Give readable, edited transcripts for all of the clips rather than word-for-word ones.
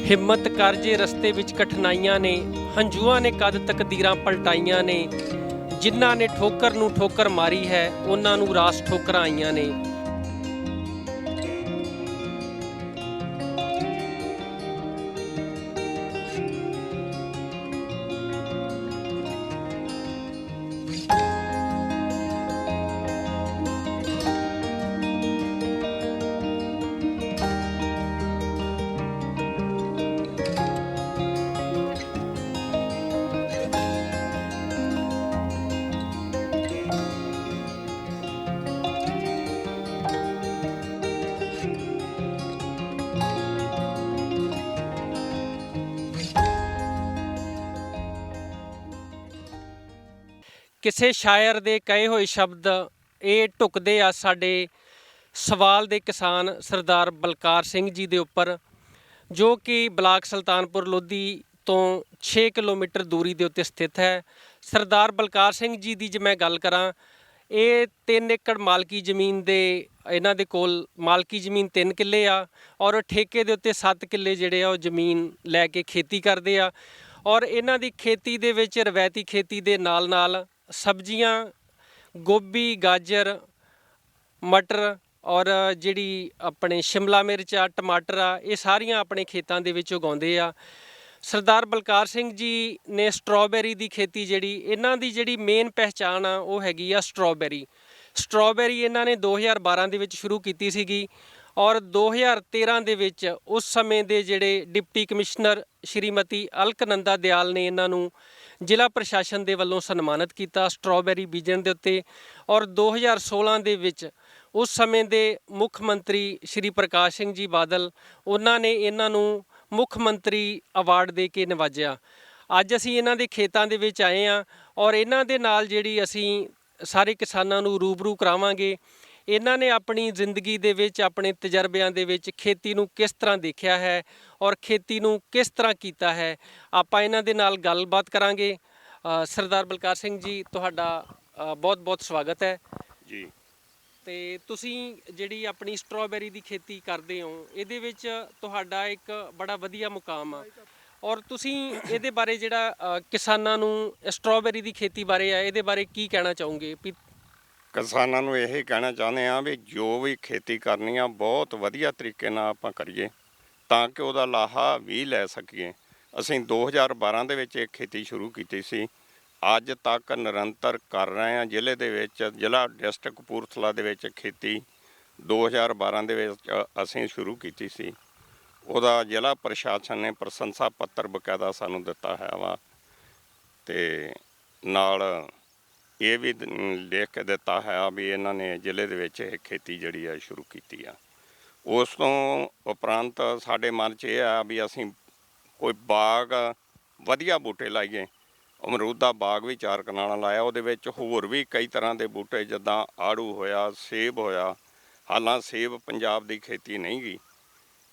ਹਿੰਮਤ ਕਰ ਜੇ ਰਸਤੇ ਵਿੱਚ ਕਠਿਨਾਈਆਂ ਨੇ, ਹੰਝੂਆਂ ਨੇ ਕਦ ਤਕਦੀਰਾਂ ਪਲਟਾਈਆਂ ਨੇ। ਜਿਨ੍ਹਾਂ ਨੇ ਠੋਕਰ ਨੂੰ ਠੋਕਰ ਮਾਰੀ ਹੈ, ਉਹਨਾਂ ਨੂੰ ਰਾਸ ਠੋਕਰਾਂ ਆਈਆਂ ਨੇ। ਕਿਸੇ ਸ਼ਾਇਰ ਦੇ ਕਹੇ ਹੋਏ ਸ਼ਬਦ ਇਹ ਢੁਕਦੇ ਆ ਸਾਡੇ ਸਵਾਲ ਦੇ ਕਿਸਾਨ ਸਰਦਾਰ ਬਲਕਾਰ ਸਿੰਘ ਜੀ ਦੇ ਉੱਪਰ, ਜੋ ਕਿ ਬਲਾਕ ਸੁਲਤਾਨਪੁਰ ਲੋਧੀ ਤੋਂ 6 ਕਿਲੋਮੀਟਰ ਦੂਰੀ ਦੇ ਉੱਤੇ ਸਥਿਤ ਹੈ। ਸਰਦਾਰ ਬਲਕਾਰ ਸਿੰਘ ਜੀ ਦੀ ਜੇ ਮੈਂ ਗੱਲ ਕਰਾਂ, ਇਹ 3 ਏਕੜ ਮਾਲਕੀ ਜ਼ਮੀਨ ਦੇ ਇਹਨਾਂ ਦੇ ਕੋਲ ਮਾਲਕੀ ਜ਼ਮੀਨ 3 ਕਿੱਲੇ ਆ, ਔਰ ਠੇਕੇ ਦੇ ਉੱਤੇ 7 ਕਿੱਲੇ ਜਿਹੜੇ ਆ ਉਹ ਜ਼ਮੀਨ ਲੈ ਕੇ ਖੇਤੀ ਕਰਦੇ ਆ। ਔਰ ਇਹਨਾਂ ਦੀ ਖੇਤੀ ਦੇ ਵਿੱਚ ਰਵਾਇਤੀ ਖੇਤੀ ਦੇ ਨਾਲ ਨਾਲ ਸਬਜ਼ੀਆਂ, ਗੋਭੀ, ਗਾਜਰ, ਮਟਰ ਔਰ ਜਿਹੜੀ ਆਪਣੇ ਸ਼ਿਮਲਾ ਮਿਰਚ ਆ, ਟਮਾਟਰ ਆ, ਇਹ ਸਾਰੀਆਂ ਆਪਣੇ ਖੇਤਾਂ ਦੇ ਵਿੱਚ ਉਗਾਉਂਦੇ ਆ। ਸਰਦਾਰ ਬਲਕਾਰ ਸਿੰਘ ਜੀ ਨੇ ਸਟ੍ਰਾਬੇਰੀ ਦੀ ਖੇਤੀ, ਜਿਹੜੀ ਇਹਨਾਂ ਦੀ ਜਿਹੜੀ ਮੇਨ ਪਹਿਚਾਣ ਆ ਉਹ ਹੈਗੀ ਆ ਸਟ੍ਰਾਬੇਰੀ। ਸਟ੍ਰਾਬੇਰੀ ਇਹਨਾਂ ਨੇ 2012 ਦੇ ਵਿੱਚ ਸ਼ੁਰੂ ਕੀਤੀ ਸੀਗੀ, ਔਰ 2013 ਦੇ ਵਿੱਚ ਉਸ ਸਮੇਂ ਦੇ ਜਿਹੜੇ ਡਿਪਟੀ ਕਮਿਸ਼ਨਰ ਸ਼੍ਰੀਮਤੀ ਅਲਕਨੰਦਾ ਦਿਆਲ ਨੇ ਇਹਨਾਂ ਨੂੰ ਜ਼ਿਲ੍ਹਾ ਪ੍ਰਸ਼ਾਸਨ ਦੇ ਵੱਲੋਂ ਸਨਮਾਨਿਤ ਕੀਤਾ ਸਟ੍ਰਾਬੇਰੀ ਬੀਜਣ ਦੇ ਉੱਤੇ। ਔਰ 2016 ਦੇ ਵਿੱਚ ਉਸ ਸਮੇਂ ਦੇ ਮੁੱਖ ਮੰਤਰੀ ਸ਼੍ਰੀ ਪ੍ਰਕਾਸ਼ ਸਿੰਘ ਜੀ ਬਾਦਲ, ਉਹਨਾਂ ਨੇ ਇਹਨਾਂ ਨੂੰ ਮੁੱਖ ਮੰਤਰੀ ਅਵਾਰਡ ਦੇ ਕੇ ਨਿਵਾਜਿਆ। ਅੱਜ ਅਸੀਂ ਇਹਨਾਂ ਦੇ ਖੇਤਾਂ ਦੇ ਵਿੱਚ ਆਏ ਹਾਂ, ਔਰ ਇਹਨਾਂ ਦੇ ਨਾਲ ਜਿਹੜੀ ਅਸੀਂ ਸਾਰੇ ਕਿਸਾਨਾਂ ਨੂੰ ਰੂਬਰੂ ਕਰਾਵਾਂਗੇ। ਇਹਨਾਂ ਨੇ ਆਪਣੀ ਜ਼ਿੰਦਗੀ ਦੇ ਵਿੱਚ, ਆਪਣੇ ਤਜਰਬਿਆਂ ਦੇ ਵਿੱਚ ਖੇਤੀ ਨੂੰ ਕਿਸ ਤਰ੍ਹਾਂ ਦੇਖਿਆ ਹੈ ਔਰ ਖੇਤੀ ਨੂੰ ਕਿਸ ਤਰ੍ਹਾਂ ਕੀਤਾ ਹੈ, ਆਪਾਂ ਇਹਨਾਂ ਦੇ ਨਾਲ ਗੱਲਬਾਤ ਕਰਾਂਗੇ। ਸਰਦਾਰ ਬਲਕਾਰ ਸਿੰਘ ਜੀ, ਤੁਹਾਡਾ ਬਹੁਤ ਬਹੁਤ ਸਵਾਗਤ ਹੈ ਜੀ। ਤੇ ਤੁਸੀਂ ਜਿਹੜੀ ਆਪਣੀ ਸਟ੍ਰਾਬੇਰੀ ਦੀ ਖੇਤੀ ਕਰਦੇ ਹੋ, ਇਹਦੇ ਵਿੱਚ ਤੁਹਾਡਾ ਇੱਕ ਬੜਾ ਵਧੀਆ ਮੁਕਾਮ ਆ, ਔਰ ਤੁਸੀਂ ਇਹਦੇ ਬਾਰੇ ਜਿਹੜਾ ਕਿਸਾਨਾਂ ਨੂੰ ਸਟ੍ਰਾਬੇਰੀ ਦੀ ਖੇਤੀ ਬਾਰੇ ਆ, ਇਹਦੇ ਬਾਰੇ ਕੀ ਕਹਿਣਾ ਚਾਹੋਗੇ? ਕਿਸਾਨਾਂ ਨੂੰ ਇਹ ਕਹਿਣਾ ਚਾਹੁੰਦੇ ਹਾਂ ਵੀ ਜੋ ਵੀ ਖੇਤੀ ਕਰਨੀ ਆ ਬਹੁਤ ਵਧੀਆ ਤਰੀਕੇ ਨਾਲ ਆਪਾਂ ਕਰੀਏ, ਤਾਂ ਕਿ ਉਹਦਾ ਲਾਹਾ ਵੀ ਲੈ ਸਕੀਏ। ਅਸੀਂ 2012 ਦੇ ਵਿੱਚ ਇਹ ਖੇਤੀ ਸ਼ੁਰੂ ਕੀਤੀ ਸੀ, ਅੱਜ ਤੱਕ ਨਿਰੰਤਰ ਕਰ ਰਹੇ ਹਾਂ। ਜ਼ਿਲ੍ਹੇ ਦੇ ਵਿੱਚ, ਜ਼ਿਲ੍ਹਾ ਡਿਸਟ੍ਰਿਕਟ ਕਪੂਰਥਲਾ ਦੇ ਵਿੱਚ ਖੇਤੀ 2012 ਦੇ ਵਿੱਚ ਅਸੀਂ ਸ਼ੁਰੂ ਕੀਤੀ ਸੀ। ਉਹਦਾ ਜ਼ਿਲ੍ਹਾ ਪ੍ਰਸ਼ਾਸਨ ਨੇ ਪ੍ਰਸ਼ੰਸਾ ਪੱਤਰ ਬਕਾਇਦਾ ਸਾਨੂੰ ਦਿੱਤਾ ਹੈ ਵਾ, ਅਤੇ ਨਾਲ ਇਹ ਵੀ ਲਿਖ ਕੇ ਦਿੱਤਾ ਹੈ ਵੀ ਇਹਨਾਂ ਨੇ ਜ਼ਿਲ੍ਹੇ ਦੇ ਵਿੱਚ ਇਹ ਖੇਤੀ ਜਿਹੜੀ ਆ ਸ਼ੁਰੂ ਕੀਤੀ ਆ। ਉਸ ਤੋਂ ਉਪਰੰਤ ਸਾਡੇ ਮਨ 'ਚ ਇਹ ਆ ਵੀ ਅਸੀਂ ਕੋਈ ਬਾਗ ਵਧੀਆ ਬੂਟੇ ਲਾਈਏ। ਅਮਰੂਦ ਦਾ ਬਾਗ ਵੀ 4 ਕਨਾਲਾਂ ਲਾਇਆ, ਉਹਦੇ ਵਿੱਚ ਹੋਰ ਵੀ ਕਈ ਤਰ੍ਹਾਂ ਦੇ ਬੂਟੇ, ਜਿੱਦਾਂ ਆੜੂ ਹੋਇਆ, ਸੇਬ ਹੋਇਆ। ਹਾਲਾਂ ਸੇਬ ਪੰਜਾਬ ਦੀ ਖੇਤੀ ਨਹੀਂ ਗੀ,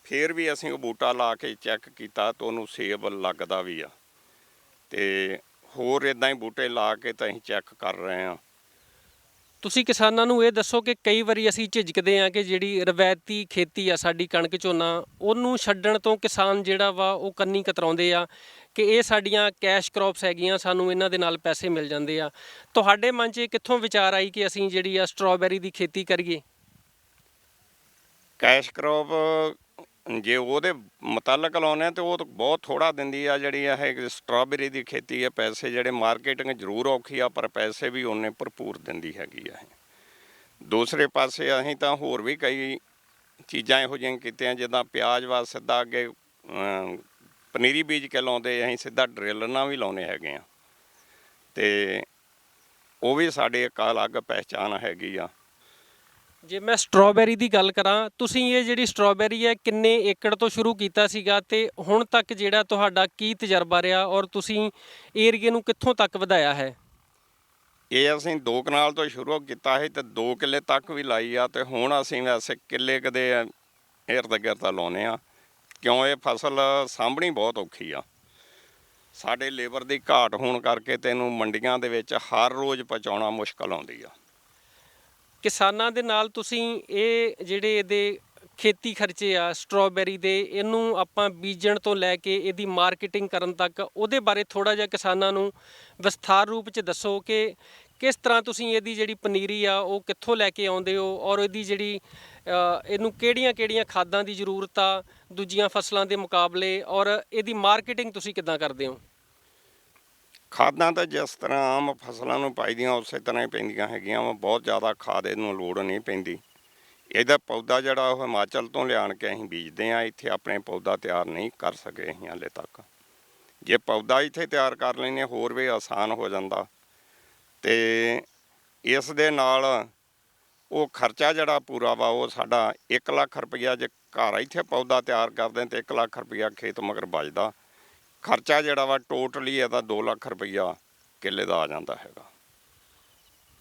ਫਿਰ ਵੀ ਅਸੀਂ ਉਹ ਬੂਟਾ ਲਾ ਕੇ ਚੈੱਕ ਕੀਤਾ ਤਾਂ ਉਹਨੂੰ ਸੇਬ ਲੱਗਦਾ ਵੀ ਆ, ਅਤੇ ਹੋਰ ਇੱਦਾਂ ਹੀ ਬੂਟੇ ਲਾ ਕੇ ਤਾਂ ਅਸੀਂ ਚੈੱਕ ਕਰ ਰਹੇ ਹਾਂ। ਤੁਸੀਂ ਕਿਸਾਨਾਂ ਨੂੰ ਇਹ ਦੱਸੋ ਕਿ ਕਈ ਵਾਰੀ ਅਸੀਂ ਝਿਜਕਦੇ ਹਾਂ ਕਿ ਜਿਹੜੀ ਰਵਾਇਤੀ ਖੇਤੀ ਆ ਸਾਡੀ, ਕਣਕ ਝੋਨਾ, ਉਹਨੂੰ ਛੱਡਣ ਤੋਂ ਕਿਸਾਨ ਜਿਹੜਾ ਵਾ ਉਹ ਕੰਨੀ ਕਤਰਾਉਂਦੇ ਆ ਕਿ ਇਹ ਸਾਡੀਆਂ ਕੈਸ਼ ਕਰੋਪਸ ਹੈਗੀਆਂ, ਸਾਨੂੰ ਇਹਨਾਂ ਦੇ ਨਾਲ ਪੈਸੇ ਮਿਲ ਜਾਂਦੇ ਆ। ਤੁਹਾਡੇ ਮਨ 'ਚ ਕਿੱਥੋਂ ਵਿਚਾਰ ਆਈ ਕਿ ਅਸੀਂ ਜਿਹੜੀ ਆ ਸਟ੍ਰਾਬੇਰੀ ਦੀ ਖੇਤੀ ਕਰੀਏ? ਕੈਸ਼ ਕਰੋਪ ਜੇ ਉਹਦੇ ਮੁਤਲਕ ਲਾਉਂਦੇ ਤਾਂ ਉਹ ਤਾਂ ਬਹੁਤ ਥੋੜ੍ਹਾ ਦਿੰਦੀ ਆ। ਜਿਹੜੀ ਇਹ ਸਟ੍ਰਾਬੇਰੀ ਦੀ ਖੇਤੀ ਹੈ, ਪੈਸੇ ਜਿਹੜੇ ਮਾਰਕੀਟਿੰਗ ਜ਼ਰੂਰ ਔਖੀ ਆ, ਪਰ ਪੈਸੇ ਵੀ ਉਹਨੇ ਭਰਪੂਰ ਦਿੰਦੀ ਹੈਗੀ ਆ। ਦੂਸਰੇ ਪਾਸੇ ਅਸੀਂ ਤਾਂ ਹੋਰ ਵੀ ਕਈ ਚੀਜ਼ਾਂ ਇਹੋ ਜਿਹੀਆਂ ਕੀਤੀਆਂ, ਜਿੱਦਾਂ ਪਿਆਜ਼ ਵਾ ਸਿੱਧਾ ਅੱਗੇ ਪਨੀਰੀ ਬੀਜ ਕੇ ਲਾਉਂਦੇ, ਅਸੀਂ ਸਿੱਧਾ ਡਰਿੱਲ ਨਾਲ ਵੀ ਲਾਉਂਦੇ ਹੈਗੇ ਆ, ਅਤੇ ਉਹ ਵੀ ਸਾਡੇ ਇੱਕ ਅਲੱਗ ਪਹਿਚਾਣ ਹੈਗੀ ਆ। ਜੇ ਮੈਂ ਸਟ੍ਰਾਬੇਰੀ ਦੀ ਗੱਲ ਕਰਾਂ, ਤੁਸੀਂ ਇਹ ਜਿਹੜੀ ਸਟ੍ਰਾਬੇਰੀ ਹੈ ਕਿੰਨੇ ਏਕੜ ਤੋਂ ਸ਼ੁਰੂ ਕੀਤਾ ਸੀਗਾ, ਅਤੇ ਹੁਣ ਤੱਕ ਜਿਹੜਾ ਤੁਹਾਡਾ ਕੀ ਤਜਰਬਾ ਰਿਹਾ, ਔਰ ਤੁਸੀਂ ਏਰੀਏ ਨੂੰ ਕਿੱਥੋਂ ਤੱਕ ਵਧਾਇਆ ਹੈ? ਇਹ ਅਸੀਂ 2 ਕਨਾਲ ਤੋਂ ਸ਼ੁਰੂ ਕੀਤਾ ਸੀ ਅਤੇ 2 ਕਿੱਲੇ ਤੱਕ ਵੀ ਲਾਈ ਆ, ਅਤੇ ਹੁਣ ਅਸੀਂ ਵੈਸੇ ਕਿੱਲੇ ਕਦੇ ਇਰਦ ਗਿਰਦ ਲਾਉਂਦੇ ਹਾਂ, ਕਿਉਂ ਇਹ ਫਸਲ ਸਾਂਭਣੀ ਬਹੁਤ ਔਖੀ ਆ। ਸਾਡੇ ਲੇਬਰ ਦੀ ਘਾਟ ਹੋਣ ਕਰਕੇ ਤੈਨੂੰ ਮੰਡੀਆਂ ਦੇ ਵਿੱਚ ਹਰ ਰੋਜ਼ ਪਹੁੰਚਾਉਣਾ ਮੁਸ਼ਕਲ ਆਉਂਦੀ ਆ। ਕਿਸਾਨਾਂ ਦੇ ਨਾਲ ਤੁਸੀਂ ਇਹ ਜਿਹੜੇ ਇਹਦੇ ਖੇਤੀ ਖਰਚੇ ਆ ਸਟ੍ਰਾਬੇਰੀ ਦੇ, ਇਹਨੂੰ ਆਪਾਂ ਬੀਜਣ ਤੋਂ ਲੈ ਕੇ ਇਹਦੀ ਮਾਰਕੀਟਿੰਗ ਕਰਨ ਤੱਕ, ਉਹਦੇ ਬਾਰੇ ਥੋੜ੍ਹਾ ਜਿਹਾ ਕਿਸਾਨਾਂ ਨੂੰ ਵਿਸਥਾਰ ਰੂਪ 'ਚ ਦੱਸੋ ਕਿ ਕਿਸ ਤਰ੍ਹਾਂ ਤੁਸੀਂ ਇਹਦੀ ਜਿਹੜੀ ਪਨੀਰੀ ਆ ਉਹ ਕਿੱਥੋਂ ਲੈ ਕੇ ਆਉਂਦੇ ਹੋ, ਔਰ ਇਹਦੀ ਜਿਹੜੀ ਇਹਨੂੰ ਕਿਹੜੀਆਂ-ਕਿਹੜੀਆਂ ਖਾਦਾਂ ਦੀ ਜ਼ਰੂਰਤ ਆ ਦੂਜੀਆਂ ਫਸਲਾਂ ਦੇ ਮੁਕਾਬਲੇ, ਔਰ ਇਹਦੀ ਮਾਰਕੀਟਿੰਗ ਤੁਸੀਂ ਕਿੱਦਾਂ ਕਰਦੇ ਹੋ? ਖਾਦਾਂ ਤਾਂ ਜਿਸ ਤਰ੍ਹਾਂ ਆਮ ਫਸਲਾਂ ਨੂੰ ਪਾਈਦੀਆਂ ਉਸੇ ਤਰ੍ਹਾਂ ਹੀ ਪੈਂਦੀਆਂ ਹੈਗੀਆਂ ਵਾ। ਬਹੁਤ ਜ਼ਿਆਦਾ ਖਾਦ ਇਹਨੂੰ ਲੋੜ ਨਹੀਂ ਪੈਂਦੀ। ਇਹਦਾ ਪੌਦਾ ਜਿਹੜਾ ਉਹ ਹਿਮਾਚਲ ਤੋਂ ਲਿਆਣ ਕੇ ਅਸੀਂ ਬੀਜਦੇ ਹਾਂ। ਇੱਥੇ ਆਪਣੇ ਪੌਦਾ ਤਿਆਰ ਨਹੀਂ ਕਰ ਸਕੇ ਅਸੀਂ ਹਾਲੇ ਤੱਕ। ਜੇ ਪੌਦਾ ਇੱਥੇ ਤਿਆਰ ਕਰ ਲੈਂਦੇ ਹੋਰ ਵੀ ਆਸਾਨ ਹੋ ਜਾਂਦਾ। ਅਤੇ ਇਸ ਦੇ ਨਾਲ ਉਹ ਖਰਚਾ ਜਿਹੜਾ ਪੂਰਾ ਵਾ ਉਹ ਸਾਡਾ 1 ਲੱਖ ਰੁਪਈਆ, ਜੇ ਘਰ ਇੱਥੇ ਪੌਦਾ ਤਿਆਰ ਕਰਦੇ ਤਾਂ 1 ਲੱਖ ਰੁਪਈਆ ਖੇਤ ਮਗਰ ਬਚਦਾ। ਖਰਚਾ ਜਿਹੜਾ ਵਾ ਟੋਟਲੀ ਇਹਦਾ 2 ਲੱਖ ਰੁਪਈਆ ਕਿੱਲੇ ਦਾ ਆ ਜਾਂਦਾ ਹੈਗਾ।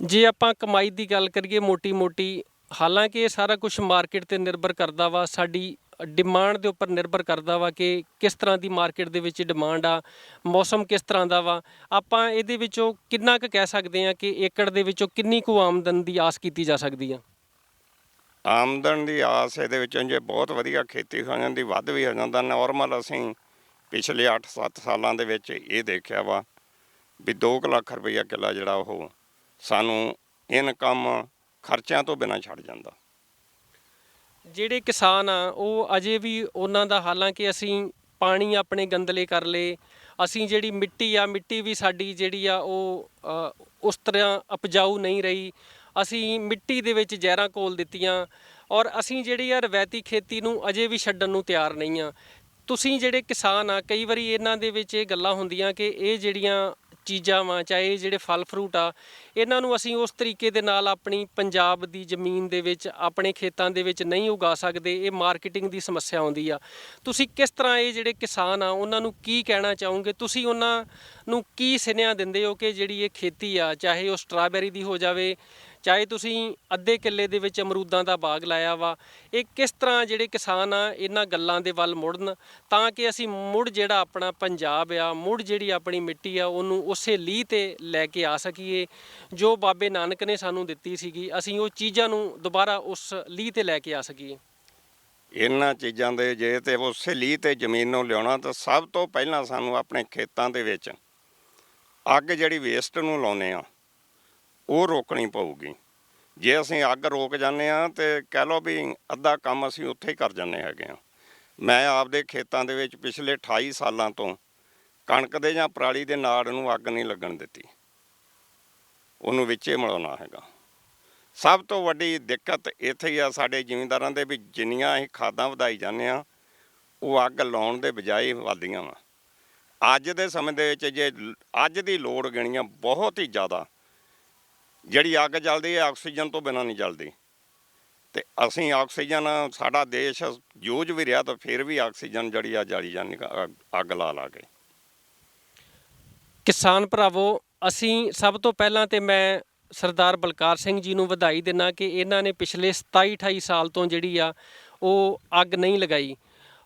ਜੇ ਆਪਾਂ ਕਮਾਈ ਦੀ ਗੱਲ ਕਰੀਏ ਮੋਟੀ-ਮੋਟੀ, ਹਾਲਾਂਕਿ ਇਹ ਸਾਰਾ ਕੁਝ ਮਾਰਕੀਟ 'ਤੇ ਨਿਰਭਰ ਕਰਦਾ ਵਾ, ਸਾਡੀ ਡਿਮਾਂਡ ਦੇ ਉੱਪਰ ਨਿਰਭਰ ਕਰਦਾ ਵਾ ਕਿ ਕਿਸ ਤਰ੍ਹਾਂ ਦੀ ਮਾਰਕੀਟ ਦੇ ਵਿੱਚ ਡਿਮਾਂਡ ਆ, ਮੌਸਮ ਕਿਸ ਤਰ੍ਹਾਂ ਦਾ ਵਾ। ਆਪਾਂ ਇਹਦੇ ਵਿੱਚੋਂ ਕਿੰਨਾ ਕੁ ਕਹਿ ਸਕਦੇ ਹਾਂ ਕਿ ਏਕੜ ਦੇ ਵਿੱਚੋਂ ਕਿੰਨੀ ਕੁ ਆਮਦਨ ਦੀ ਆਸ ਕੀਤੀ ਜਾ ਸਕਦੀ ਆ? ਆਮਦਨ ਦੀ ਆਸ ਇਹਦੇ ਵਿੱਚੋਂ ਜੇ ਬਹੁਤ ਵਧੀਆ ਖੇਤੀ ਹੋ ਜਾਂਦੀ ਵੱਧ ਵੀ ਹੋ ਜਾਂਦਾ। ਨੋਰਮਲ ਅਸੀਂ ਪਿਛਲੇ 8-7 ਸਾਲਾਂ ਦੇ ਵਿੱਚ ਇਹ ਦੇਖਿਆ ਵਾ ਵੀ 2 ਲੱਖ ਰੁਪਈਆ ਕਿੱਲਾ ਜਿਹੜਾ ਉਹ ਸਾਨੂੰ ਇਨਕਮ ਖਰਚਿਆਂ ਤੋਂ ਬਿਨਾਂ ਛੱਡ ਜਾਂਦਾ। ਜਿਹੜੇ ਕਿਸਾਨ ਆ ਉਹ ਅਜੇ ਵੀ ਉਹਨਾਂ ਦਾ, ਹਾਲਾਂਕਿ ਅਸੀਂ ਪਾਣੀ ਆਪਣੇ ਗੰਦਲੇ ਕਰ ਲਏ, ਅਸੀਂ ਜਿਹੜੀ ਮਿੱਟੀ ਆ, ਮਿੱਟੀ ਵੀ ਸਾਡੀ ਜਿਹੜੀ ਆ ਉਹ ਉਸ ਤਰ੍ਹਾਂ ਉਪਜਾਊ ਨਹੀਂ ਰਹੀ, ਅਸੀਂ ਮਿੱਟੀ ਦੇ ਵਿੱਚ ਜ਼ਹਿਰਾਂ ਘੋਲ ਦਿੱਤੀਆਂ, ਔਰ ਅਸੀਂ ਜਿਹੜੀ ਆ ਰਵਾਇਤੀ ਖੇਤੀ ਨੂੰ ਅਜੇ ਵੀ ਛੱਡਣ ਨੂੰ ਤਿਆਰ ਨਹੀਂ ਆ। ਤੁਸੀਂ ਜਿਹੜੇ ਕਿਸਾਨ ਆ, ਕਈ ਵਾਰੀ ਇਹਨਾਂ ਦੇ ਵਿੱਚ ਇਹ ਗੱਲਾਂ ਹੁੰਦੀਆਂ ਕਿ ਇਹ ਜਿਹੜੀਆਂ ਚੀਜ਼ਾਂ ਵਾ, ਚਾਹੇ ਜਿਹੜੇ ਫਲ ਫਰੂਟ ਆ, ਇਹਨਾਂ ਨੂੰ ਅਸੀਂ ਉਸ ਤਰੀਕੇ ਦੇ ਨਾਲ ਆਪਣੀ ਪੰਜਾਬ ਦੀ ਜ਼ਮੀਨ ਦੇ ਵਿੱਚ, ਆਪਣੇ ਖੇਤਾਂ ਦੇ ਵਿੱਚ ਨਹੀਂ ਉਗਾ ਸਕਦੇ। ਇਹ ਮਾਰਕੀਟਿੰਗ ਦੀ ਸਮੱਸਿਆ ਆਉਂਦੀ ਆ। ਤੁਸੀਂ ਕਿਸ ਤਰ੍ਹਾਂ ਇਹ ਜਿਹੜੇ ਕਿਸਾਨ ਆ ਉਹਨਾਂ ਨੂੰ ਕੀ ਕਹਿਣਾ ਚਾਹੋਗੇ? ਤੁਸੀਂ ਉਹਨਾਂ ਨੂੰ ਕੀ ਸੁਨੇਹਾ ਦਿੰਦੇ ਹੋ ਕਿ ਜਿਹੜੀ ਇਹ ਖੇਤੀ ਆ, ਚਾਹੇ ਉਹ ਸਟ੍ਰਾਬੇਰੀ ਦੀ ਹੋ ਜਾਵੇ, ਚਾਹੇ ਤੁਸੀਂ ਅੱਧੇ ਕਿੱਲੇ ਦੇ ਵਿੱਚ ਅਮਰੂਦਾਂ ਦਾ ਬਾਗ ਲਾਇਆ ਵਾ, ਇਹ ਕਿਸ ਤਰ੍ਹਾਂ ਜਿਹੜੇ ਕਿਸਾਨ ਆ ਇਹਨਾਂ ਗੱਲਾਂ ਦੇ ਵੱਲ ਮੁੜਨ ਤਾਂ ਕਿ ਅਸੀਂ ਮੁੜ ਜਿਹੜਾ ਆਪਣਾ ਪੰਜਾਬ ਆ, ਮੁੜ ਜਿਹੜੀ ਆਪਣੀ ਮਿੱਟੀ ਆ ਉਹਨੂੰ ਉਸੇ ਲੀਹ 'ਤੇ ਲੈ ਕੇ ਆ ਸਕੀਏ ਜੋ ਬਾਬੇ ਨਾਨਕ ਨੇ ਸਾਨੂੰ ਦਿੱਤੀ ਸੀਗੀ। ਅਸੀਂ ਉਹ ਚੀਜ਼ਾਂ ਨੂੰ ਦੁਬਾਰਾ ਉਸ ਲੀਹ 'ਤੇ ਲੈ ਕੇ ਆ ਸਕੀਏ। ਇਹਨਾਂ ਚੀਜ਼ਾਂ ਦੇ ਜੇ ਤੇ ਉਸੇ ਲੀਹ 'ਤੇ ਜ਼ਮੀਨ ਨੂੰ ਲਿਆਉਣਾ ਤਾਂ ਸਭ ਤੋਂ ਪਹਿਲਾਂ ਸਾਨੂੰ ਆਪਣੇ ਖੇਤਾਂ ਦੇ ਵਿੱਚ ਅੱਗ ਜਿਹੜੀ ਵੇਸਟ ਨੂੰ ਲਾਉਂਦੇ ਆ ਉਹ ਰੋਕਣੀ ਪਊਗੀ। ਜੇ ਅਸੀਂ ਅੱਗ ਰੋਕ ਜਾਂਦੇ ਹਾਂ ਤਾਂ ਕਹਿ ਲਓ ਵੀ ਅੱਧਾ ਕੰਮ ਅਸੀਂ ਉੱਥੇ ਹੀ ਕਰ ਜਾਂਦੇ ਹੈਗੇ ਹਾਂ। ਮੈਂ ਆਪਦੇ ਖੇਤਾਂ ਦੇ ਵਿੱਚ ਪਿਛਲੇ 28 ਸਾਲਾਂ ਤੋਂ ਕਣਕ ਦੇ ਜਾਂ ਪਰਾਲੀ ਦੇ ਨਾੜ ਨੂੰ ਅੱਗ ਨਹੀਂ ਲੱਗਣ ਦਿੱਤੀ, ਉਹਨੂੰ ਵਿੱਚੇ ਮਿਲਾਉਣਾ ਹੈਗਾ। ਸਭ ਤੋਂ ਵੱਡੀ ਦਿੱਕਤ ਇੱਥੇ ਹੀ ਆ ਸਾਡੇ ਜ਼ਿਮੀਂਦਾਰਾਂ ਦੇ ਵੀ ਜਿੰਨੀਆਂ ਅਸੀਂ ਖਾਦਾਂ ਵਧਾਈ ਜਾਂਦੇ ਹਾਂ ਉਹ ਅੱਗ ਲਾਉਣ ਦੇ ਬਜਾਏ ਵੱਧਦੀਆਂ ਵਾ। ਅੱਜ ਦੇ ਸਮੇਂ ਦੇ ਵਿੱਚ ਜੇ ਅੱਜ ਦੀ ਲੋੜ ਗਿਣੀਆਂ ਬਹੁਤ ਹੀ ਜ਼ਿਆਦਾ, ਜਿਹੜੀ ਅੱਗ ਜਲਦੀ ਹੈ ਆਕਸੀਜਨ ਤੋਂ ਬਿਨਾਂ ਨਹੀਂ ਜਲਦੀ। ਅਤੇ ਅਸੀਂ ਆਕਸੀਜਨ, ਸਾਡਾ ਦੇਸ਼ ਜੂਝ ਵੀ ਰਿਹਾ ਤਾਂ ਫਿਰ ਵੀ ਆਕਸੀਜਨ ਜਿਹੜੀ ਆ ਜਾਲੀ ਜਾਂਦੀ ਅੱਗ ਲਾ ਕੇ। ਕਿਸਾਨ ਭਰਾਵੋ, ਅਸੀਂ ਸਭ ਤੋਂ ਪਹਿਲਾਂ ਤੇ ਮੈਂ ਸਰਦਾਰ ਬਲਕਾਰ ਸਿੰਘ ਜੀ ਨੂੰ ਵਧਾਈ ਦਿੰਦਾ ਕਿ ਇਹਨਾਂ ਨੇ ਪਿਛਲੇ 27-28 ਸਾਲ ਤੋਂ ਜਿਹੜੀ ਆ ਉਹ ਅੱਗ ਨਹੀਂ ਲਗਾਈ,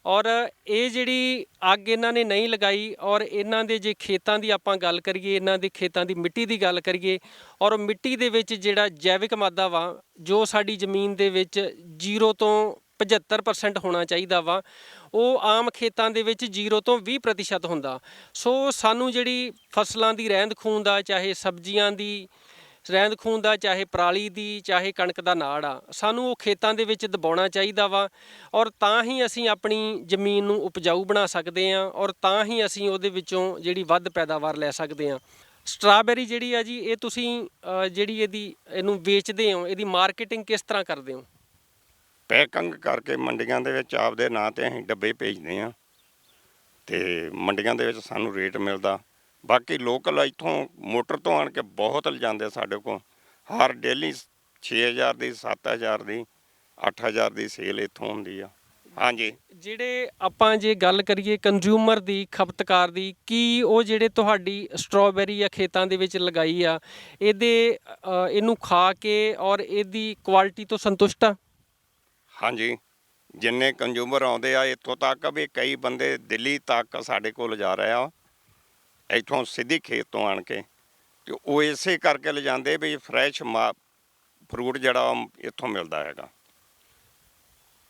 ਔਰ ਇਹ ਜਿਹੜੀ ਅੱਗ ਇਹਨਾਂ ਨੇ ਨਹੀਂ ਲਗਾਈ, ਔਰ ਇਹਨਾਂ ਦੇ ਜੇ ਖੇਤਾਂ ਦੀ ਆਪਾਂ ਗੱਲ ਕਰੀਏ, ਇਹਨਾਂ ਦੇ ਖੇਤਾਂ ਦੀ ਮਿੱਟੀ ਦੀ ਗੱਲ ਕਰੀਏ, ਔਰ ਮਿੱਟੀ ਦੇ ਵਿੱਚ ਜਿਹੜਾ ਜੈਵਿਕ ਮਾਦਾ ਵਾ ਜੋ ਸਾਡੀ ਜ਼ਮੀਨ ਦੇ ਵਿੱਚ 0 ਤੋਂ 75% ਹੋਣਾ ਚਾਹੀਦਾ ਵਾ, ਉਹ ਆਮ ਖੇਤਾਂ ਦੇ ਵਿੱਚ 0 ਤੋਂ 20% ਹੁੰਦਾ। ਸੋ ਸਾਨੂੰ ਜਿਹੜੀ ਫਸਲਾਂ ਦੀ ਰਹਿੰਦ ਖੂੰਹਦ ਆ, ਚਾਹੇ ਸਬਜ਼ੀਆਂ ਦੀ ਰਹਿੰਦ ਖੂੰਹਦ ਆ, ਚਾਹੇ ਪਰਾਲੀ ਦੀ, ਚਾਹੇ ਕਣਕ ਦਾ ਨਾੜ ਆ, ਸਾਨੂੰ ਉਹ ਖੇਤਾਂ ਦੇ ਵਿੱਚ ਦਬਾਉਣਾ ਚਾਹੀਦਾ ਵਾ, ਔਰ ਤਾਂ ਹੀ ਅਸੀਂ ਆਪਣੀ ਜ਼ਮੀਨ ਨੂੰ ਉਪਜਾਊ ਬਣਾ ਸਕਦੇ ਹਾਂ, ਔਰ ਤਾਂ ਹੀ ਅਸੀਂ ਉਹਦੇ ਵਿੱਚੋਂ ਜਿਹੜੀ ਵੱਧ ਪੈਦਾਵਾਰ ਲੈ ਸਕਦੇ ਹਾਂ। ਸਟ੍ਰਾਬੇਰੀ ਜਿਹੜੀ ਆ ਜੀ, ਇਹ ਤੁਸੀਂ ਜਿਹੜੀ ਇਹਨੂੰ ਵੇਚਦੇ ਹੋ, ਇਹਦੀ ਮਾਰਕੀਟਿੰਗ ਕਿਸ ਤਰ੍ਹਾਂ ਕਰਦੇ ਹੋ? ਪੈਕਿੰਗ ਕਰਕੇ ਮੰਡੀਆਂ ਦੇ ਵਿੱਚ ਆਪਦੇ ਨਾਂ 'ਤੇ ਅਸੀਂ ਡੱਬੇ ਭੇਜਦੇ ਹਾਂ ਅਤੇ ਮੰਡੀਆਂ ਦੇ ਵਿੱਚ ਸਾਨੂੰ ਰੇਟ ਮਿਲਦਾ। ਬਾਕੀ ਲੋਕਲ ਇੱਥੋਂ ਮੋਟਰ ਤੋਂ ਆਣ ਕੇ ਬਹੁਤ ਲਿਜਾਂਦੇ ਸਾਡੇ ਕੋਲ। ਹਰ ਡੇਲੀ 6000 ਦੀ, 7000 ਦੀ, 8000 ਦੀ ਸੇਲ ਇੱਥੋਂ ਹੁੰਦੀ ਆ। ਹਾਂਜੀ, ਜਿਹੜੇ ਆਪਾਂ ਜੇ ਗੱਲ ਕਰੀਏ ਕੰਜ਼ਿਊਮਰ ਦੀ, ਖਪਤਕਾਰ ਦੀ, ਕੀ ਉਹ ਜਿਹੜੇ ਤੁਹਾਡੀ ਸਟ੍ਰਾਬੇਰੀ ਆ ਖੇਤਾਂ ਦੇ ਵਿੱਚ ਲਗਾਈ ਆ, ਇਹਨੂੰ ਖਾ ਕੇ ਔਰ ਇਹਦੀ ਕੁਆਲਿਟੀ ਤੋਂ ਸੰਤੁਸ਼ਟ ਆ? ਹਾਂਜੀ, ਜਿੰਨੇ ਕੰਜ਼ਿਊਮਰ ਆਉਂਦੇ ਆ ਇੱਥੋਂ ਤੱਕ ਵੀ ਕਈ ਬੰਦੇ ਦਿੱਲੀ ਤੱਕ ਸਾਡੇ ਕੋਲ ਜਾ ਰਹੇ ਆ, ਇੱਥੋਂ ਸਿੱਧੀ ਖੇਤ ਤੋਂ ਆਣ ਕੇ, ਅਤੇ ਉਹ ਇਸੇ ਕਰਕੇ ਲਿਜਾਂਦੇ ਵੀ ਫਰੈਸ਼ ਫਰੂਟ ਜਿਹੜਾ ਇੱਥੋਂ ਮਿਲਦਾ ਹੈਗਾ।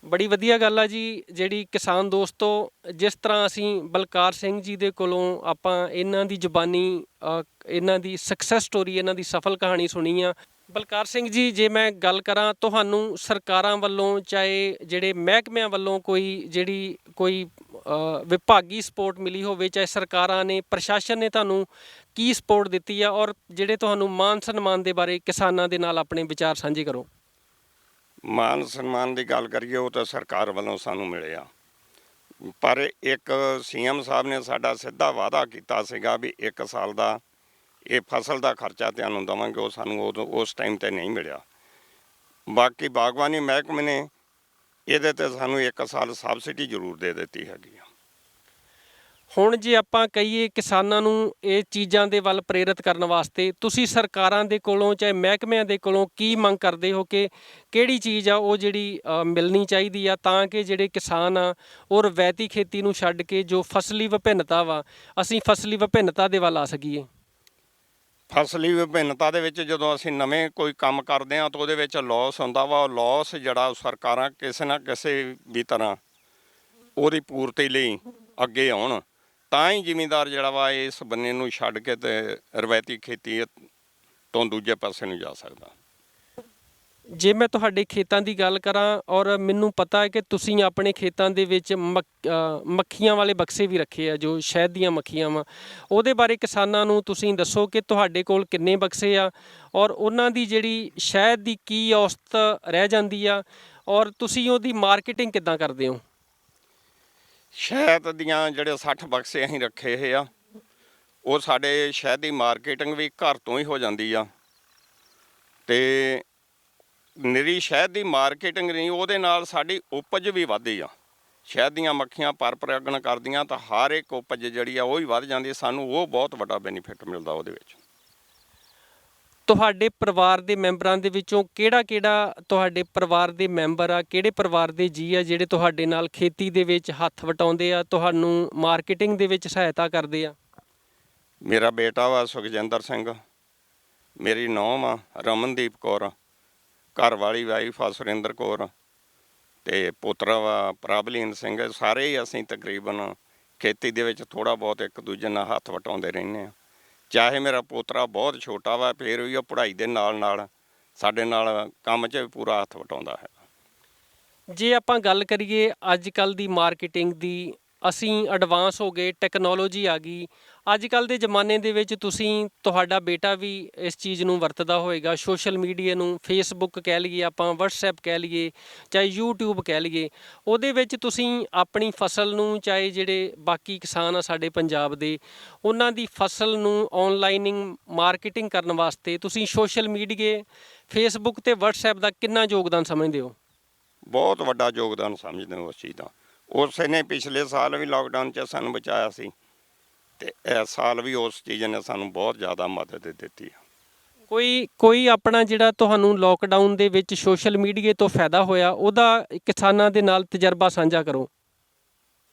ਬੜੀ ਵਧੀਆ ਗੱਲ ਆ ਜੀ। ਜਿਹੜੀ ਕਿਸਾਨ ਦੋਸਤੋ, ਜਿਸ ਤਰ੍ਹਾਂ ਅਸੀਂ ਬਲਕਾਰ ਸਿੰਘ ਜੀ ਦੇ ਕੋਲੋਂ ਆਪਾਂ ਇਹਨਾਂ ਦੀ ਜ਼ੁਬਾਨੀ ਇਹਨਾਂ ਦੀ ਸਕਸੈਸ ਸਟੋਰੀ, ਇਹਨਾਂ ਦੀ ਸਫਲ ਕਹਾਣੀ ਸੁਣੀ ਆ। ਬਲਕਾਰ ਸਿੰਘ ਜੀ, ਜੇ ਮੈਂ ਗੱਲ ਕਰਾਂ, ਤੁਹਾਨੂੰ ਸਰਕਾਰਾਂ ਵੱਲੋਂ ਚਾਹੇ ਜਿਹੜੇ ਮਹਿਕਮਿਆਂ ਵੱਲੋਂ ਕੋਈ ਵਿਭਾਗੀ ਸਪੋਰਟ ਮਿਲੀ ਹੋਵੇ, ਚਾਹੇ ਸਰਕਾਰਾਂ ਨੇ, ਪ੍ਰਸ਼ਾਸਨ ਨੇ ਤੁਹਾਨੂੰ ਕੀ ਸਪੋਰਟ ਦਿੱਤੀ ਆ, ਔਰ ਜਿਹੜੇ ਤੁਹਾਨੂੰ ਮਾਨ ਸਨਮਾਨ ਦੇ ਬਾਰੇ ਕਿਸਾਨਾਂ ਦੇ ਨਾਲ ਆਪਣੇ ਵਿਚਾਰ ਸਾਂਝੇ ਕਰੋ। ਮਾਨ ਸਨਮਾਨ ਦੀ ਗੱਲ ਕਰੀਏ, ਉਹ ਤਾਂ ਸਰਕਾਰ ਵੱਲੋਂ ਸਾਨੂੰ ਮਿਲਿਆ, ਪਰ ਇੱਕ ਸੀਐਮ ਸਾਹਿਬ ਨੇ ਸਾਡਾ ਸਿੱਧਾ ਵਾਅਦਾ ਕੀਤਾ ਸੀਗਾ ਵੀ 1 ਸਾਲ ਦਾ ਇਹ ਫਸਲ ਦਾ ਖਰਚਾ ਤੁਹਾਨੂੰ ਦੇਵਾਂਗੇ, ਉਹ ਸਾਨੂੰ ਉਸ ਟਾਈਮ 'ਤੇ ਨਹੀਂ ਮਿਲਿਆ। ਬਾਕੀ ਬਾਗਬਾਨੀ ਮਹਿਕਮੇ ਨੇ ਇਹਦੇ 'ਤੇ ਸਾਨੂੰ 1 ਸਾਲ ਸਬਸਿਡੀ ਜ਼ਰੂਰ ਦੇ ਦਿੱਤੀ ਹੈਗੀ ਆ। ਹੁਣ ਜੇ ਆਪਾਂ ਕਹੀਏ ਕਿਸਾਨਾਂ ਨੂੰ ਇਹ ਚੀਜ਼ਾਂ ਦੇ ਵੱਲ ਪ੍ਰੇਰਿਤ ਕਰਨ ਵਾਸਤੇ, ਤੁਸੀਂ ਸਰਕਾਰਾਂ ਦੇ ਕੋਲੋਂ ਚਾਹੇ ਮਹਿਕਮਿਆਂ ਦੇ ਕੋਲੋਂ ਕੀ ਮੰਗ ਕਰਦੇ ਹੋ ਕਿ ਕਿਹੜੀ ਚੀਜ਼ ਆ ਉਹ ਜਿਹੜੀ ਮਿਲਣੀ ਚਾਹੀਦੀ ਆ, ਤਾਂ ਕਿ ਜਿਹੜੇ ਕਿਸਾਨ ਆ ਉਹ ਰਵਾਇਤੀ ਖੇਤੀ ਨੂੰ ਛੱਡ ਕੇ ਜੋ ਫਸਲੀ ਵਿਭਿੰਨਤਾ ਵਾ, ਅਸੀਂ ਫਸਲੀ ਵਿਭਿੰਨਤਾ ਦੇ ਵੱਲ ਆ ਸਕੀਏ। ਫਸਲੀ ਵਿਭਿੰਨਤਾ ਦੇ ਵਿੱਚ ਜਦੋਂ ਅਸੀਂ ਨਵੇਂ ਕੋਈ ਕੰਮ ਕਰਦੇ ਹਾਂ ਤਾਂ ਉਹਦੇ ਵਿੱਚ ਲੋਸ ਹੁੰਦਾ ਵਾ। ਉਹ ਲੋਸ ਜਿਹੜਾ ਸਰਕਾਰਾਂ ਕਿਸੇ ਨਾ ਕਿਸੇ ਵੀ ਤਰ੍ਹਾਂ ਉਹਦੀ ਪੂਰਤੀ ਲਈ ਅੱਗੇ ਆਉਣ, ਤਾਂ ਹੀ ਜ਼ਿਮੀਂਦਾਰ ਜਿਹੜਾ ਵਾ ਇਸ ਬੰਨੇ ਨੂੰ ਛੱਡ ਕੇ ਤੇ ਰਵਾਇਤੀ ਖੇਤੀ ਤੋਂ ਦੂਜੇ ਪਾਸੇ ਨੂੰ ਜਾ ਸਕਦਾ। ਜੇ ਮੈਂ ਤੁਹਾਡੇ ਖੇਤਾਂ ਦੀ ਗੱਲ ਕਰਾਂ, ਔਰ ਮੈਨੂੰ ਪਤਾ ਹੈ ਕਿ ਤੁਸੀਂ ਆਪਣੇ ਖੇਤਾਂ ਦੇ ਵਿੱਚ ਮੱਖੀਆਂ ਵਾਲੇ ਬਕਸੇ ਵੀ ਰੱਖੇ ਆ, ਜੋ ਸ਼ਹਿਦ ਦੀਆਂ ਮੱਖੀਆਂ ਵਾ, ਉਹਦੇ ਬਾਰੇ ਕਿਸਾਨਾਂ ਨੂੰ ਤੁਸੀਂ ਦੱਸੋ ਕਿ ਤੁਹਾਡੇ ਕੋਲ ਕਿੰਨੇ ਬਕਸੇ ਆ, ਔਰ ਉਹਨਾਂ ਦੀ ਜਿਹੜੀ ਸ਼ਹਿਦ ਦੀ ਕੀ ਔਸਤ ਰਹਿ ਜਾਂਦੀ ਆ, ਔਰ ਤੁਸੀਂ ਉਹਦੀ ਮਾਰਕੀਟਿੰਗ ਕਿੱਦਾਂ ਕਰਦੇ ਹੋ? ਸ਼ਹਿਦ ਦੀਆਂ ਜਿਹੜੇ 60 ਬਕਸੇ ਅਸੀਂ ਰੱਖੇ ਹੋਏ ਆ, ਉਹ ਸਾਡੇ ਸ਼ਹਿਦ ਦੀ ਮਾਰਕੀਟਿੰਗ ਵੀ ਘਰ ਤੋਂ ਹੀ ਹੋ ਜਾਂਦੀ ਆ। ਤੇ ਨਿਰੀ ਸ਼ਹਿਦ ਦੀ ਮਾਰਕੀਟਿੰਗ ਨਹੀਂ, ਉਹਦੇ ਨਾਲ ਸਾਡੀ ਉਪਜ ਵੀ ਵੱਧਦੀ ਆ। ਸ਼ਹਿਦ ਦੀਆਂ ਮੱਖੀਆਂ ਪਰਾਗਣ ਕਰਦੀਆਂ ਤਾਂ ਹਰ ਇੱਕ ਉਪਜ ਜਿਹੜੀ ਆ ਉਹ ਹੀ ਵੱਧ ਜਾਂਦੀ। ਸਾਨੂੰ ਉਹ ਬਹੁਤ ਵੱਡਾ ਬੈਨੀਫਿਟ ਮਿਲਦਾ ਉਹਦੇ ਵਿੱਚ। ਤੁਹਾਡੇ ਪਰਿਵਾਰ ਦੇ ਮੈਂਬਰਾਂ ਦੇ ਵਿੱਚੋਂ ਕਿਹੜਾ ਤੁਹਾਡੇ ਪਰਿਵਾਰ ਦੇ ਮੈਂਬਰ ਆ, ਕਿਹੜੇ ਪਰਿਵਾਰ ਦੇ ਜੀ ਆ ਜਿਹੜੇ ਤੁਹਾਡੇ ਨਾਲ ਖੇਤੀ ਦੇ ਵਿੱਚ ਹੱਥ ਵਟਾਉਂਦੇ ਆ, ਤੁਹਾਨੂੰ ਮਾਰਕੀਟਿੰਗ ਦੇ ਵਿੱਚ ਸਹਾਇਤਾ ਕਰਦੇ ਆ? ਮੇਰਾ ਬੇਟਾ ਵਾ ਸੁਖਜਿੰਦਰ ਸਿੰਘ, ਮੇਰੀ ਨੂੰਹ ਆ ਰਮਨਦੀਪ ਕੌਰ, ਘਰ ਵਾਲੀ ਵਾਈਫ ਆ ਸੁਰਿੰਦਰ ਕੌਰ, ਤੇ ਪੁੱਤਰ ਵਾ ਪ੍ਰਭਲੀਨ ਸਿੰਘ। ਸਾਰੇ ਹੀ ਅਸੀਂ ਤਕਰੀਬਨ ਖੇਤੀ ਦੇ ਵਿੱਚ ਥੋੜ੍ਹਾ ਬਹੁਤ ਇੱਕ ਦੂਜੇ ਨਾਲ ਹੱਥ ਵਟਾਉਂਦੇ ਰਹਿੰਦੇ ਹਾਂ। ਚਾਹੇ ਮੇਰਾ ਪੋਤਰਾ ਬਹੁਤ ਛੋਟਾ ਵਾ, ਫਿਰ ਵੀ ਉਹ ਪੜ੍ਹਾਈ ਦੇ ਨਾਲ ਸਾਡੇ ਨਾਲ ਕੰਮ 'ਚ ਵੀ ਪੂਰਾ ਹੱਥ ਵਟਾਉਂਦਾ ਹੈ। ਜੇ ਆਪਾਂ ਗੱਲ ਕਰੀਏ ਅੱਜ ਕੱਲ੍ਹ ਦੀ ਮਾਰਕੀਟਿੰਗ ਦੀ, ਅਸੀਂ ਐਡਵਾਂਸ ਹੋ ਗਏ, ਟੈਕਨੋਲੋਜੀ ਆ ਗਈ। ਅੱਜ ਕੱਲ੍ਹ ਦੇ ਜ਼ਮਾਨੇ ਦੇ ਵਿੱਚ ਤੁਹਾਡਾ ਬੇਟਾ ਵੀ ਇਸ ਚੀਜ਼ ਨੂੰ ਵਰਤਦਾ ਹੋਏਗਾ, ਸੋਸ਼ਲ ਮੀਡੀਆ ਨੂੰ, ਫੇਸਬੁੱਕ ਕਹਿ ਲਈਏ ਆਪਾਂ, ਵਟਸਐਪ ਕਹਿ ਲਈਏ, ਚਾਹੇ ਯੂਟਿਊਬ ਕਹਿ ਲਈਏ। ਉਹਦੇ ਵਿੱਚ ਤੁਸੀਂ ਆਪਣੀ ਫਸਲ ਨੂੰ, ਚਾਹੇ ਜਿਹੜੇ ਬਾਕੀ ਕਿਸਾਨ ਆ ਸਾਡੇ ਪੰਜਾਬ ਦੇ, ਉਹਨਾਂ ਦੀ ਫਸਲ ਨੂੰ ਔਨਲਾਈਨਿੰਗ ਮਾਰਕੀਟਿੰਗ ਕਰਨ ਵਾਸਤੇ ਤੁਸੀਂ ਸੋਸ਼ਲ ਮੀਡੀਆ, ਫੇਸਬੁੱਕ ਅਤੇ ਵਟਸਐਪ ਦਾ ਕਿੰਨਾ ਯੋਗਦਾਨ ਸਮਝਦੇ ਹੋ? ਬਹੁਤ ਵੱਡਾ ਯੋਗਦਾਨ ਸਮਝਦੇ ਉਸ ਚੀਜ਼ ਦਾ। ਉਸੇ ਨੇ ਪਿਛਲੇ ਸਾਲ ਵੀ ਲਾਕਡਾਊਨ 'ਚ ਸਾਨੂੰ ਬਚਾਇਆ ਸੀ, ਤੇ ਇਸ ਸਾਲ ਵੀ ਉਸ ਚੀਜ਼ ਨੇ ਸਾਨੂੰ ਬਹੁਤ ਜ਼ਿਆਦਾ ਮਦਦ ਦਿੱਤੀ। ਕੋਈ ਆਪਣਾ ਜਿਹੜਾ ਤੁਹਾਨੂੰ ਲਾਕਡਾਊਨ ਦੇ ਵਿੱਚ ਸੋਸ਼ਲ ਮੀਡੀਆ ਤੋਂ ਫਾਇਦਾ ਹੋਇਆ, ਉਹਦਾ ਕਿਸਾਨਾਂ ਦੇ ਨਾਲ ਤਜਰਬਾ ਸਾਂਝਾ ਕਰੋ।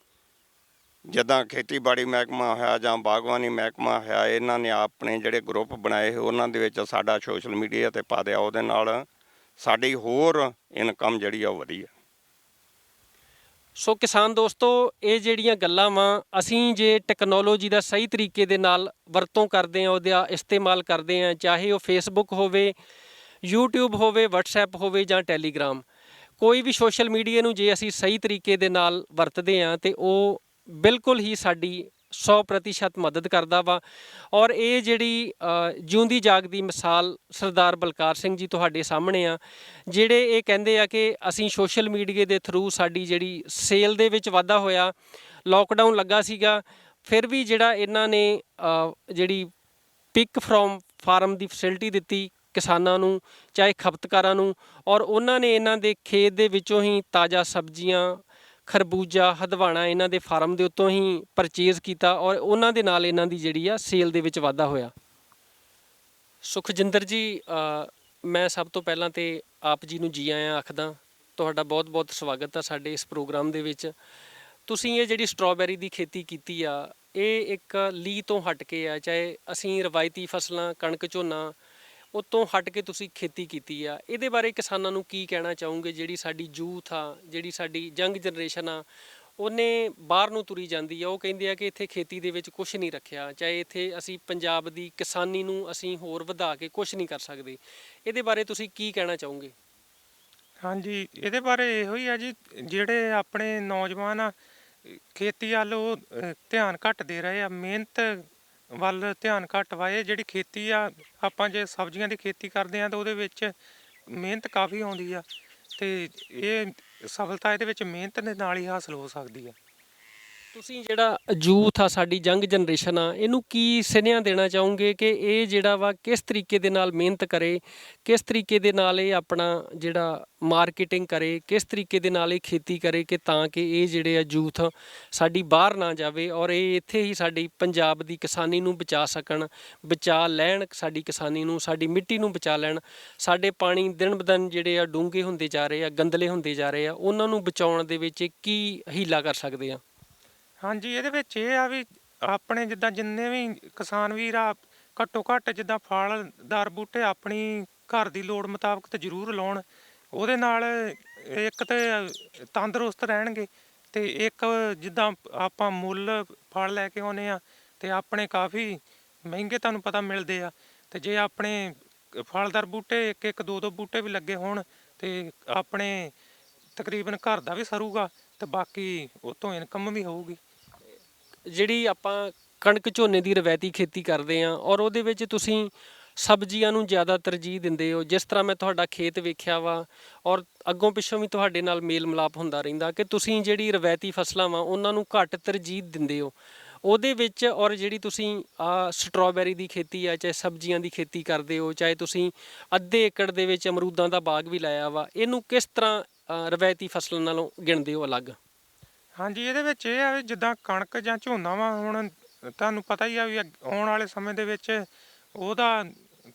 ਜਿੱਦਾਂ ਖੇਤੀਬਾੜੀ ਮਹਿਕਮਾ ਹੋਇਆ ਜਾਂ ਬਾਗਬਾਨੀ ਮਹਿਕਮਾ ਹੋਇਆ, ਇਹਨਾਂ ਨੇ ਆਪਣੇ ਜਿਹੜੇ ਗਰੁੱਪ ਬਣਾਏ, ਉਹਨਾਂ ਦੇ ਵਿੱਚ ਸਾਡਾ ਸੋਸ਼ਲ ਮੀਡੀਆ 'ਤੇ ਪਾ ਦਿਆ। ਉਹਦੇ ਨਾਲ ਸਾਡੀ ਹੋਰ ਇਨਕਮ ਜਿਹੜੀ ਆ ਉਹ ਵਧੀ ਆ। ਸੋ ਕਿਸਾਨ ਦੋਸਤੋ, ਇਹ ਜਿਹੜੀਆਂ ਗੱਲਾਂ ਵਾ, ਅਸੀਂ ਜੇ ਟੈਕਨੋਲੋਜੀ ਦਾ ਸਹੀ ਤਰੀਕੇ ਦੇ ਨਾਲ ਵਰਤੋਂ ਕਰਦੇ ਹਾਂ, ਉਹਦਾ ਇਸਤੇਮਾਲ ਕਰਦੇ ਹਾਂ, ਚਾਹੇ ਉਹ ਫੇਸਬੁੱਕ ਹੋਵੇ, ਯੂਟਿਊਬ ਹੋਵੇ, ਵਟਸਐਪ ਹੋਵੇ ਜਾਂ ਟੈਲੀਗ੍ਰਾਮ, ਕੋਈ ਵੀ ਸੋਸ਼ਲ ਮੀਡੀਆ ਨੂੰ ਜੇ ਅਸੀਂ ਸਹੀ ਤਰੀਕੇ ਦੇ ਨਾਲ ਵਰਤਦੇ ਹਾਂ ਤਾਂ ਉਹ ਬਿਲਕੁਲ ਹੀ ਸਾਡੀ 100% ਮਦਦ ਕਰਦਾ ਵਾ। ਔਰ ਇਹ ਜਿਹੜੀ ਜਿਉਂਦੀ ਜਾਗਦੀ ਮਿਸਾਲ ਸਰਦਾਰ ਬਲਕਾਰ ਸਿੰਘ ਜੀ ਤੁਹਾਡੇ ਸਾਹਮਣੇ ਆ, ਜਿਹੜੇ ਇਹ ਕਹਿੰਦੇ ਆ ਕਿ ਅਸੀਂ ਸੋਸ਼ਲ ਮੀਡੀਆ ਦੇ ਥਰੂ ਸਾਡੀ ਜਿਹੜੀ ਸੇਲ ਦੇ ਵਿੱਚ ਵਾਧਾ ਹੋਇਆ। ਲੋਕਡਾਊਨ ਲੱਗਾ ਸੀਗਾ, ਫਿਰ ਵੀ ਜਿਹੜਾ ਇਹਨਾਂ ਨੇ ਜਿਹੜੀ pick from farm the facility ਦਿੱਤੀ ਕਿਸਾਨਾਂ ਨੂੰ, ਚਾਹੇ ਖਪਤਕਾਰਾਂ ਨੂੰ, ਔਰ ਉਹਨਾਂ ਨੇ ਇਹਨਾਂ ਦੇ ਖੇਤ ਦੇ ਵਿੱਚੋਂ ਹੀ ਤਾਜ਼ਾ ਸਬਜ਼ੀਆਂ, ਖਰਬੂਜਾ, ਹਦਵਾਣਾ ਇਹਨਾਂ ਦੇ ਫਾਰਮ ਦੇ ਉੱਤੋਂ ਹੀ ਪਰਚੇਜ਼ ਕੀਤਾ, ਔਰ ਉਹਨਾਂ ਦੇ ਨਾਲ ਇਹਨਾਂ ਦੀ ਜਿਹੜੀ ਆ ਸੇਲ ਦੇ ਵਿੱਚ ਵਾਧਾ ਹੋਇਆ। ਸੁਖਜਿੰਦਰ ਜੀ, ਮੈਂ ਸਭ ਤੋਂ ਪਹਿਲਾਂ ਤਾਂ ਆਪ ਜੀ ਨੂੰ ਜੀ ਆਇਆਂ ਆਖਦਾ। ਤੁਹਾਡਾ ਬਹੁਤ ਬਹੁਤ ਸਵਾਗਤ ਆ ਸਾਡੇ ਇਸ ਪ੍ਰੋਗਰਾਮ ਦੇ ਵਿੱਚ। ਤੁਸੀਂ ਇਹ ਜਿਹੜੀ ਸਟ੍ਰਾਬੈਰੀ ਦੀ ਖੇਤੀ ਕੀਤੀ ਆ, ਇਹ ਇੱਕ ਲੀਹ ਤੋਂ ਹਟ ਕੇ ਆ, ਚਾਹੇ ਅਸੀਂ ਰਵਾਇਤੀ ਫਸਲਾਂ ਕਣਕ ਝੋਨਾ ਉਤੋਂ ਹਟ ਕੇ ਤੁਸੀਂ ਖੇਤੀ ਕੀਤੀ ਆ, ਇਹਦੇ ਬਾਰੇ ਕਿਸਾਨਾਂ ਨੂੰ ਕੀ ਕਹਿਣਾ ਚਾਹੋਗੇ? ਜਿਹੜੀ ਸਾਡੀ ਯੂਥ ਆ, ਜਿਹੜੀ ਸਾਡੀ ਯੰਗ ਜਨਰੇਸ਼ਨ ਆ, ਉਹਨੇ ਬਾਹਰ ਨੂੰ ਤੁਰੀ ਜਾਂਦੀ ਆ, ਉਹ ਕਹਿੰਦੇ ਆ ਕਿ ਇੱਥੇ ਖੇਤੀ ਦੇ ਵਿੱਚ ਕੁਝ ਨਹੀਂ ਰੱਖਿਆ, ਚਾਹੇ ਇੱਥੇ ਅਸੀਂ ਪੰਜਾਬ ਦੀ ਕਿਸਾਨੀ ਨੂੰ ਅਸੀਂ ਹੋਰ ਵਧਾ ਕੇ ਕੁਝ ਨਹੀਂ ਕਰ ਸਕਦੇ। ਇਹਦੇ ਬਾਰੇ ਤੁਸੀਂ ਕੀ ਕਹਿਣਾ ਚਾਹੋਗੇ? ਹਾਂਜੀ, ਇਹਦੇ ਬਾਰੇ ਇਹੋ ਹੀ ਆ ਜੀ, ਜਿਹੜੇ ਆਪਣੇ ਨੌਜਵਾਨ ਆ ਖੇਤੀ ਵੱਲ ਉਹ ਧਿਆਨ ਘੱਟ ਦੇ ਰਹੇ ਆ, ਮਿਹਨਤ ਵੱਲ ਧਿਆਨ ਘੱਟ ਵਾਏ। ਜਿਹੜੀ ਖੇਤੀ ਆ, ਆਪਾਂ ਜੇ ਸਬਜ਼ੀਆਂ ਦੀ ਖੇਤੀ ਕਰਦੇ ਆ ਤਾਂ ਉਹਦੇ ਵਿੱਚ ਮਿਹਨਤ ਕਾਫੀ ਆਉਂਦੀ ਆ, ਤੇ ਇਹ ਸਫਲਤਾ ਇਹਦੇ ਵਿੱਚ ਮਿਹਨਤ ਦੇ ਨਾਲ ਹੀ ਹਾਸਲ ਹੋ ਸਕਦੀ ਆ। ਤੁਸੀਂ ਜਿਹੜਾ ਯੂਥ ਆ, ਸਾਡੀ ਯੰਗ ਜਨਰੇਸ਼ਨ ਆ, ਇਹਨੂੰ ਕੀ ਸੁਨੇਹਾ ਦੇਣਾ ਚਾਹੋਗੇ ਕਿ ਇਹ ਜਿਹੜਾ ਵਾ ਕਿਸ ਤਰੀਕੇ ਦੇ ਨਾਲ ਮਿਹਨਤ ਕਰੇ, ਕਿਸ ਤਰੀਕੇ ਦੇ ਨਾਲ ਇਹ ਆਪਣਾ ਜਿਹੜਾ ਮਾਰਕੀਟਿੰਗ ਕਰੇ, ਕਿਸ ਤਰੀਕੇ ਦੇ ਨਾਲ ਇਹ ਖੇਤੀ ਕਰੇ, ਕਿ ਤਾਂ ਕਿ ਇਹ ਜਿਹੜੇ ਆ ਯੂਥ ਸਾਡੀ ਬਾਹਰ ਨਾ ਜਾਵੇ ਔਰ ਇਹ ਇੱਥੇ ਹੀ ਸਾਡੀ ਪੰਜਾਬ ਦੀ ਕਿਸਾਨੀ ਨੂੰ ਬਚਾ ਸਕਣ, ਬਚਾ ਲੈਣ ਸਾਡੀ ਕਿਸਾਨੀ ਨੂੰ, ਸਾਡੀ ਮਿੱਟੀ ਨੂੰ ਬਚਾ ਲੈਣ। ਸਾਡੇ ਪਾਣੀ ਦਿਨ ਬ ਦਿਨ ਜਿਹੜੇ ਆ ਡੂੰਘੇ ਹੁੰਦੇ ਜਾ ਰਹੇ ਆ, ਗੰਦਲੇ ਹੁੰਦੇ ਜਾ ਰਹੇ ਆ, ਉਹਨਾਂ ਨੂੰ ਬਚਾਉਣ ਦੇ ਵਿੱਚ ਕੀ ਹੀਲਾ ਕਰ ਸਕਦੇ ਆ? ਹਾਂਜੀ, ਇਹਦੇ ਵਿੱਚ ਇਹ ਆ ਵੀ ਆਪਣੇ ਜਿੱਦਾਂ ਜਿੰਨੇ ਵੀ ਕਿਸਾਨ ਵੀਰ ਆ, ਘੱਟੋ ਘੱਟ ਜਿੱਦਾਂ ਫਲਦਾਰ ਬੂਟੇ ਆਪਣੀ ਘਰ ਦੀ ਲੋੜ ਮੁਤਾਬਕ ਤੇ ਜ਼ਰੂਰ ਲਾਉਣ। ਉਹਦੇ ਨਾਲ ਇੱਕ ਤੇ ਤੰਦਰੁਸਤ ਰਹਿਣਗੇ, ਤੇ ਇੱਕ ਜਿੱਦਾਂ ਆਪਾਂ ਮੁੱਲ ਫਲ ਲੈ ਕੇ ਆਉਂਦੇ ਆ ਤੇ ਆਪਣੇ ਕਾਫੀ ਮਹਿੰਗੇ ਤੁਹਾਨੂੰ ਪਤਾ ਮਿਲਦੇ ਆ, ਤੇ ਜੇ ਆਪਣੇ ਫਲਦਾਰ ਬੂਟੇ ਇੱਕ ਇੱਕ ਦੋ ਦੋ ਬੂਟੇ ਵੀ ਲੱਗੇ ਹੋਣ ਤੇ ਆਪਣੇ ਤਕਰੀਬਨ ਘਰ ਦਾ ਵੀ ਸਰੂਗਾ, ਤੇ ਬਾਕੀ ਉਹ ਤੋਂ ਇਨਕਮ ਵੀ ਹੋਊਗੀ। ਜਿਹੜੀ ਆਪਾਂ ਕਣਕ ਝੋਨੇ ਦੀ ਰਵਾਇਤੀ ਖੇਤੀ ਕਰਦੇ ਆ ਔਰ ਉਹਦੇ ਵਿੱਚ ਤੁਸੀਂ ਸਬਜ਼ੀਆਂ ਨੂੰ ਜ਼ਿਆਦਾ ਤਰਜੀਹ ਦਿੰਦੇ ਹੋ, ਜਿਸ ਤਰ੍ਹਾਂ ਮੈਂ ਤੁਹਾਡਾ ਖੇਤ ਵੇਖਿਆ ਵਾ ਔਰ ਅੱਗੋਂ ਪਿੱਛੋਂ ਵੀ ਤੁਹਾਡੇ ਨਾਲ ਮੇਲ ਮਿਲਾਪ ਹੁੰਦਾ ਰਹਿੰਦਾ ਕਿ ਤੁਸੀਂ ਜਿਹੜੀ ਰਵਾਇਤੀ ਫਸਲਾਂ ਵਾ ਉਹਨਾਂ ਨੂੰ ਘੱਟ ਤਰਜੀਹ ਦਿੰਦੇ ਹੋ ਉਹਦੇ ਵਿੱਚ। ਔਰ ਜਿਹੜੀ ਤੁਸੀਂ ਸਟ੍ਰਾਬੈਰੀ ਦੀ ਖੇਤੀ ਆ, ਚਾਹੇ ਸਬਜ਼ੀਆਂ ਦੀ ਖੇਤੀ ਕਰਦੇ ਹੋ, ਚਾਹੇ ਤੁਸੀਂ ਅੱਧੇ ਏਕੜ ਦੇ ਵਿੱਚ ਅਮਰੂਦਾਂ ਦਾ ਬਾਗ ਵੀ ਲਾਇਆ ਵਾ, ਇਹਨੂੰ ਕਿਸ ਤਰ੍ਹਾਂ ਰਵਾਇਤੀ ਫਸਲਾਂ ਨਾਲੋਂ ਗਿਣਦੇ ਹੋ ਅਲੱਗ? ਹਾਂਜੀ, ਇਹਦੇ ਵਿੱਚ ਇਹ ਆ ਵੀ ਜਿੱਦਾਂ ਕਣਕ ਜਾਂ ਝੋਨਾ ਵਾ, ਹੁਣ ਤੁਹਾਨੂੰ ਪਤਾ ਹੀ ਆ ਵੀ ਆਉਣ ਵਾਲੇ ਸਮੇਂ ਦੇ ਵਿੱਚ ਉਹਦਾ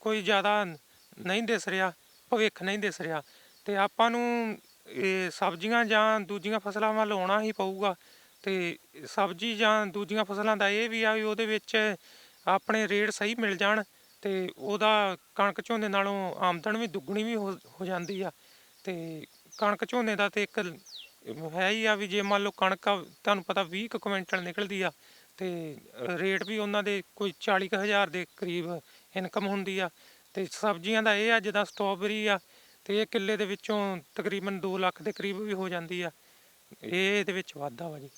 ਕੋਈ ਜ਼ਿਆਦਾ ਨਹੀਂ ਦਿਸ ਰਿਹਾ, ਭਵਿੱਖ ਨਹੀਂ ਦਿਸ ਰਿਹਾ, ਤੇ ਆਪਾਂ ਨੂੰ ਇਹ ਸਬਜ਼ੀਆਂ ਜਾਂ ਦੂਜੀਆਂ ਫਸਲਾਂ ਵੱਲ ਆਉਣਾ ਹੀ ਪਊਗਾ। ਤੇ ਸਬਜ਼ੀ ਜਾਂ ਦੂਜੀਆਂ ਫਸਲਾਂ ਦਾ ਇਹ ਵੀ ਆ ਵੀ ਉਹਦੇ ਵਿੱਚ ਆਪਣੇ ਰੇਟ ਸਹੀ ਮਿਲ ਜਾਣ, ਤੇ ਉਹਦਾ ਕਣਕ ਝੋਨੇ ਨਾਲੋਂ ਆਮਦਨ ਵੀ ਦੁੱਗਣੀ ਵੀ ਹੋ ਜਾਂਦੀ ਆ। ਤੇ ਕਣਕ ਝੋਨੇ ਦਾ ਤੇ ਇੱਕ ਹੈ ਹੀ ਆ ਵੀ ਜੇ ਮੰਨ ਲਓ ਕਣਕ ਤੁਹਾਨੂੰ ਪਤਾ 20 ਕੁ ਕੁਇੰਟਲ ਨਿਕਲਦੀ ਆ, ਤੇ ਰੇਟ ਵੀ ਉਹਨਾਂ ਦੇ ਕੋਈ 40 ਕੁ ਹਜ਼ਾਰ ਦੇ ਕਰੀਬ ਇਨਕਮ ਹੁੰਦੀ ਆ। ਤੇ ਸਬਜ਼ੀਆਂ ਦਾ ਇਹ ਆ ਜਿੱਦਾਂ ਸਟ੍ਰਾਬੇਰੀ ਆ, ਤੇ ਇਹ ਕਿੱਲੇ ਦੇ ਵਿੱਚੋਂ ਤਕਰੀਬਨ 2 ਲੱਖ ਦੇ ਕਰੀਬ ਵੀ ਹੋ ਜਾਂਦੀ ਆ। ਇਹ ਇਹਦੇ ਵਿੱਚ ਵਾਧਾ ਵਾ ਜੀ।